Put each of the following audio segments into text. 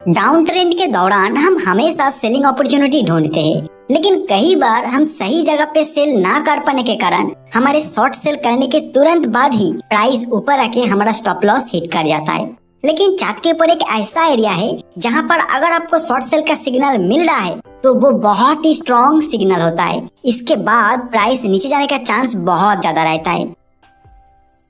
Down trend के दौरान हम हमेशा सेलिंग अपॉर्चुनिटी ढूंढते हैं, लेकिन कई बार हम सही जगह पे सेल ना कर पाने के कारण हमारे शॉर्ट सेल करने के तुरंत बाद ही प्राइस ऊपर आके हमारा स्टॉप लॉस हिट कर जाता है। लेकिन चार्ट के ऊपर एक ऐसा एरिया है जहाँ पर अगर आपको शॉर्ट सेल का सिग्नल मिल रहा है तो वो बहुत ही स्ट्रॉन्ग सिग्नल होता है। इसके बाद प्राइस नीचे जाने का चांस बहुत ज्यादा रहता है।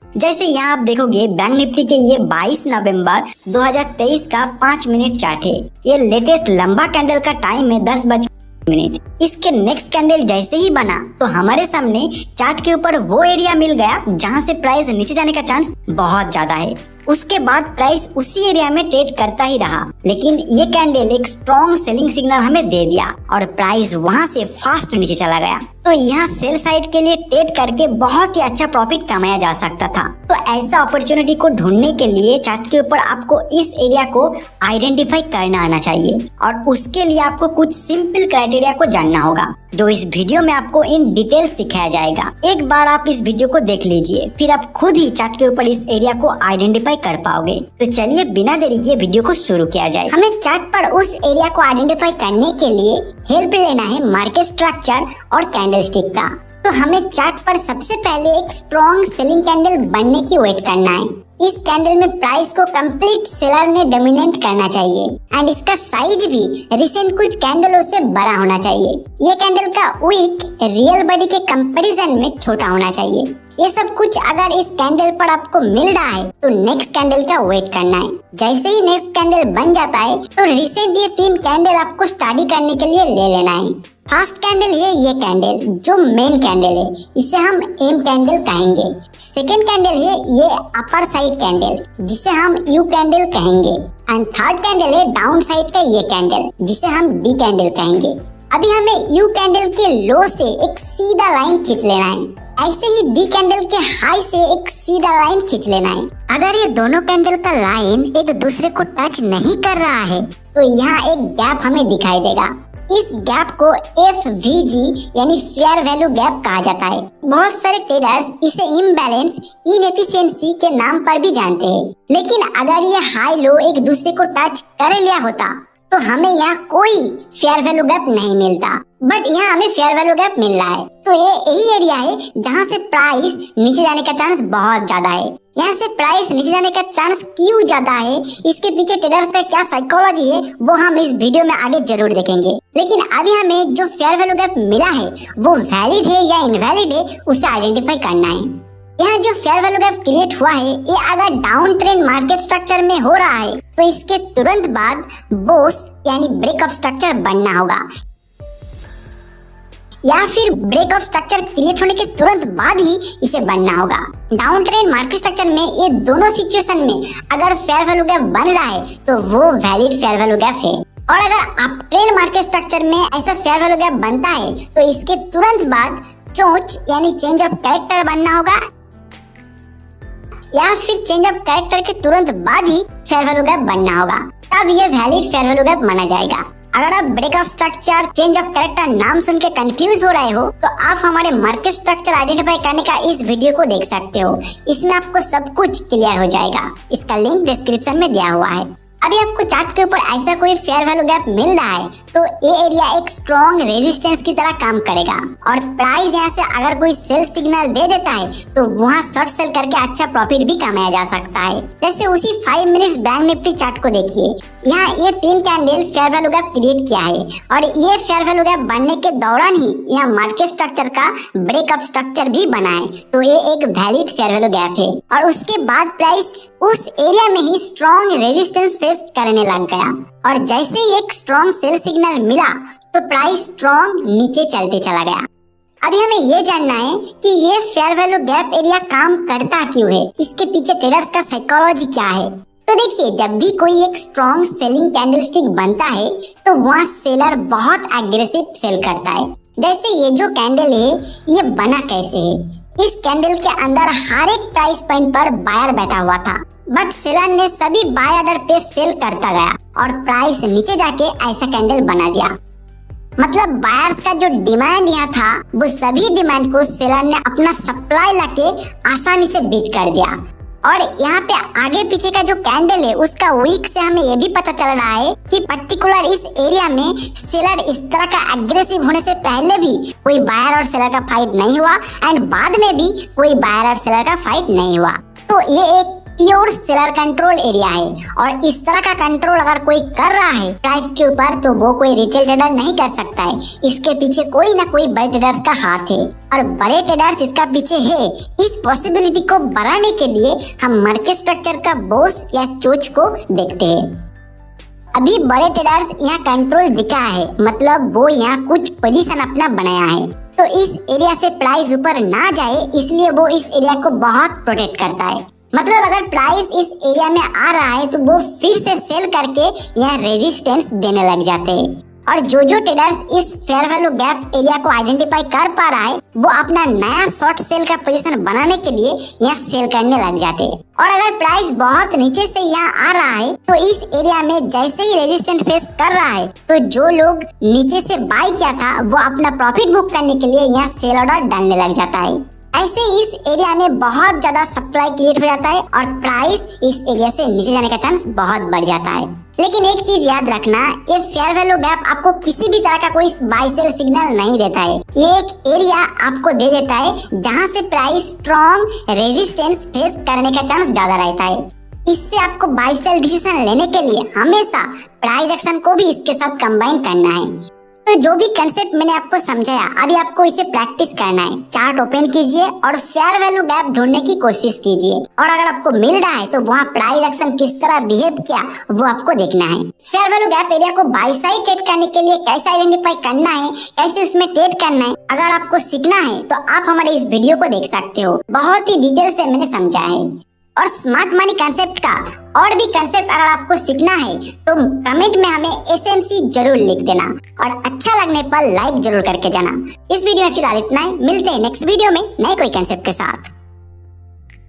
जैसे यहाँ आप देखोगे बैंक निफ्टी के ये 22 नवंबर 2023 का 5 मिनट चार्ट है। ये लेटेस्ट लंबा कैंडल का टाइम है 10:00। इसके नेक्स्ट कैंडल जैसे ही बना तो हमारे सामने चार्ट के ऊपर वो एरिया मिल गया जहाँ से प्राइस नीचे जाने का चांस बहुत ज्यादा है। उसके बाद प्राइस उसी एरिया में ट्रेड करता ही रहा, लेकिन ये कैंडल एक स्ट्रॉन्ग सेलिंग सिग्नल हमें दे दिया और प्राइस वहाँ से फास्ट नीचे चला गया। तो यहाँ सेल साइड के लिए ट्रेड करके बहुत ही अच्छा प्रॉफिट कमाया जा सकता था। तो ऐसा अपॉर्चुनिटी को ढूंढने के लिए चार्ट के ऊपर आपको इस एरिया को आइडेंटिफाई करना आना चाहिए और उसके लिए आपको कुछ सिंपल क्राइटेरिया को जानना होगा, जो इस वीडियो में आपको इन डिटेल सिखाया जाएगा। एक बार आप इस वीडियो को देख लीजिए, फिर आप खुद ही चार्ट के ऊपर इस एरिया को आइडेंटिफाई कर पाओगे। तो चलिए बिना देरी किए वीडियो को शुरू किया जाए। हमें चार्ट पर उस एरिया को आइडेंटिफाई करने के लिए हेल्प लेना है मार्केट स्ट्रक्चर और कैंडलस्टिक का। तो हमें चार्ट पर सबसे पहले एक स्ट्रॉन्ग सेलिंग कैंडल बनने की वेट करना है। इस कैंडल में प्राइस को कंप्लीट सेलर ने डोमिनेट करना चाहिए एंड इसका साइज भी रिसेंट कुछ कैंडलों से बड़ा होना चाहिए। ये कैंडल का विक रियल बॉडी के कंपैरिजन में छोटा होना चाहिए। ये सब कुछ अगर इस कैंडल पर आपको मिल रहा है तो नेक्स्ट कैंडल का वेट करना है। जैसे ही नेक्स्ट कैंडल बन जाता है तो रिसेंट ये 3 कैंडल आपको स्टडी करने के लिए ले लेना है। फर्स्ट कैंडल है ये कैंडल जो मेन कैंडल है, इसे हम एम कैंडल कहेंगे। सेकेंड कैंडल है ये अपर साइड कैंडल जिसे हम यू कैंडल कहेंगे एंड थर्ड कैंडल है डाउन साइड का ये कैंडल जिसे हम डी कैंडल कहेंगे। अभी हमें यू कैंडल के लो से एक सीधा लाइन खींच लेना है। ऐसे ही डी कैंडल के हाई से एक सीधा लाइन खींच लेना है। अगर ये दोनों कैंडल का लाइन एक दूसरे को टच नहीं कर रहा है तो यहाँ एक गैप हमें दिखाई देगा। इस गैप को FVG यानी फेयर वैल्यू गैप कहा जाता है। बहुत सारे ट्रेडर्स इसे इम्बैलेंस इनएफिशिएंसी के नाम पर भी जानते हैं। लेकिन अगर ये हाई लो एक दूसरे को टच कर लिया होता तो हमें यहाँ कोई फेयर वैल्यू गैप नहीं मिलता, बट यहाँ हमें फेयर वैल्यू गैप मिल रहा है। तो ये यही एरिया है जहाँ से प्राइस नीचे जाने का चांस बहुत ज्यादा है। यहाँ से प्राइस नीचे जाने का चांस क्यों ज्यादा है, इसके पीछे ट्रेडर्स का क्या साइकोलॉजी है, वो हम इस वीडियो में आगे जरूर देखेंगे। लेकिन अभी हमें जो फेयर वैल्यू गैप मिला है वो वैलिड है या इनवैलिड है, उसे आइडेंटिफाई करना है। यहाँ जो फेयर वैल्यू गैप क्रिएट हुआ है ये अगर डाउन ट्रेंड मार्केट स्ट्रक्चर में हो रहा है तो इसके तुरंत बाद बोस यानी ब्रेकअप स्ट्रक्चर बनना होगा, या फिर ब्रेकअप स्ट्रक्चर क्रिएट होने के तुरंत बाद ही इसे बनना होगा। डाउन ट्रेंड मार्केट स्ट्रक्चर में ये दोनों सिचुएशन में अगर फेयर वैल्यू गैप बन रहा है तो वो वैलिड फेयर वैल्यू गैप है, और अगर अप ट्रेंड मार्केट स्ट्रक्चर में ऐसा फेयर वैल्यू गैप बनता है तो इसके तुरंत बाद चोंच यानी चेंज ऑफ कैरेक्टर बनना होगा, या फिर चेंज ऑफ कैरेक्टर के तुरंत बाद ही फेयर वैल्यू गैप बनना होगा, तब ये वैलिड फेयर वैल्यू गैप माना जाएगा। अगर आप breakup structure change of character नाम सुन के कंफ्यूज हो रहे हो तो आप हमारे मार्केट स्ट्रक्चर आइडेंटिफाई करने का इस वीडियो को देख सकते हो। इसमें आपको सब कुछ क्लियर हो जाएगा। इसका लिंक डिस्क्रिप्शन में दिया हुआ है। अभी आपको चार्ट के ऊपर ऐसा कोई फेयर वैल्यू गैप मिल रहा है तो ये एरिया एक स्ट्रॉन्ग रेजिस्टेंस की तरह काम करेगा और प्राइस यहाँ से अगर कोई सेल सिग्नल दे देता है तो वहाँ शॉर्ट सेल करके अच्छा प्रॉफिट भी कमाया जा सकता है। जैसे उसी 5 मिनट्स बैंक निफ्टी चार्ट को देखिए, यहाँ ये 3 candle fair value gap create किया है और ये फेयर वैल्यू गैप बनने के दौरान ही यहाँ मार्केट स्ट्रक्चर का ब्रेकअप स्ट्रक्चर भी बना है, तो ये एक वैलिड फेयर वैल्यू गैप है। और उसके बाद प्राइस उस एरिया में ही स्ट्रॉन्ग रेजिस्टेंस फेस करने लग गया और जैसे ही एक स्ट्रॉन्ग सेल सिग्नल मिला तो प्राइस स्ट्रॉन्ग नीचे चलते चला गया। अभी हमें ये जानना है कि ये फेयर वैल्यू गैप एरिया काम करता क्यों है, इसके पीछे ट्रेडर्स का साइकोलॉजी क्या है। तो देखिए, जब भी कोई एक स्ट्रॉन्ग सेलिंग कैंडलस्टिक बनता है तो वहाँ सेलर बहुत एग्रेसिव सेल करता है। जैसे ये जो कैंडल है ये बना कैसे है, इस कैंडल के अंदर हर एक प्राइस पॉइंट पर बायर बैठा हुआ था, बट सेलर ने सभी बाय ऑर्डर पे सेल करता गया और प्राइस नीचे जाके ऐसा कैंडल बना दिया। मतलब बायर्स का जो डिमांड यहाँ था वो सभी डिमांड को सेलर ने अपना सप्लाई लाके आसानी से बीट कर दिया और यहाँ पे आगे पीछे का जो कैंडल है उसका वीक से हमें ये भी पता चल रहा है कि पर्टिकुलर इस एरिया में सेलर इस तरह का एग्रेसिव होने से पहले भी कोई बायर और सेलर का फाइट नहीं हुआ एंड बाद में भी कोई बायर और सेलर का फाइट नहीं हुआ। तो ये एक प्योर सेलर कंट्रोल एरिया है और इस तरह का कंट्रोल अगर कोई कर रहा है प्राइस के ऊपर तो वो कोई रिटेल ट्रेडर नहीं कर सकता है। इसके पीछे कोई ना कोई बड़े ट्रेडर्स का हाथ है और बड़े ट्रेडर्स इसका पीछे है। इस पॉसिबिलिटी को बढ़ाने के लिए हम मार्केट स्ट्रक्चर का बॉस या चोच को देखते हैं। अभी बड़े ट्रेडर्स यहाँ कंट्रोल दिखा है, मतलब वो यहाँ कुछ पोजीशन अपना बनाया है, तो इस एरिया से प्राइस ऊपर ना जाए इसलिए वो इस एरिया को बहुत प्रोटेक्ट करता है। मतलब अगर प्राइस इस एरिया में आ रहा है तो वो फिर से सेल करके यहाँ रेजिस्टेंस देने लग जाते हैं और जो ट्रेडर्स इस फेयर वैल्यू गैप एरिया को आइडेंटिफाई कर पा रहा है वो अपना नया शॉर्ट सेल का पोजीशन बनाने के लिए यहाँ सेल करने लग जाते हैं। और अगर प्राइस बहुत नीचे से यहाँ आ रहा है तो इस एरिया में जैसे ही रेजिस्टेंस फेस कर रहा है तो जो लोग नीचे से बाय किया था वो अपना प्रॉफिट बुक करने के लिए यहाँ सेल ऑर्डर डालने लग जाता है। ऐसे इस एरिया में बहुत ज्यादा सप्लाई क्रिएट हो जाता है और प्राइस इस एरिया से नीचे जाने का चांस बहुत बढ़ जाता है। लेकिन एक चीज याद रखना, ये फेयर वैल्यू गैप आपको किसी भी तरह का कोई बाय सेल सिग्नल नहीं देता है। ये एक एरिया आपको दे देता है जहां से प्राइस स्ट्रॉन्ग रेजिस्टेंस फेस करने का चांस ज्यादा रहता है। इससे आपको बाय सेल डिसीजन लेने के लिए हमेशा प्राइस एक्शन को भी इसके साथ कंबाइन करना है। तो जो भी कंसेप्ट मैंने आपको समझाया अभी आपको इसे प्रैक्टिस करना है। चार्ट ओपन कीजिए और फेयर वैल्यू गैप ढूंढने की कोशिश कीजिए और अगर आपको मिल रहा है तो वहाँ प्राइस एक्शन किस तरह बिहेव किया वो आपको देखना है। फेयर वैल्यू गैप एरिया को बाय साइड ट्रेड करने के लिए कैसे आइडेंटिफाई करना है, कैसे उसमें ट्रेड करना है, अगर आपको सीखना है तो आप हमारे इस वीडियो को देख सकते हो। बहुत ही डिटेल से मैंने समझाया है। और स्मार्ट मनी कंसेप्ट का और भी कंसेप्ट अगर आपको सीखना है तो कमेंट में हमें SMC जरूर लिख देना और अच्छा लगने पर लाइक जरूर करके जाना। इस वीडियो में फिलहाल इतना ही, मिलते हैं नेक्स्ट वीडियो में नए कोई कंसेप्ट के साथ।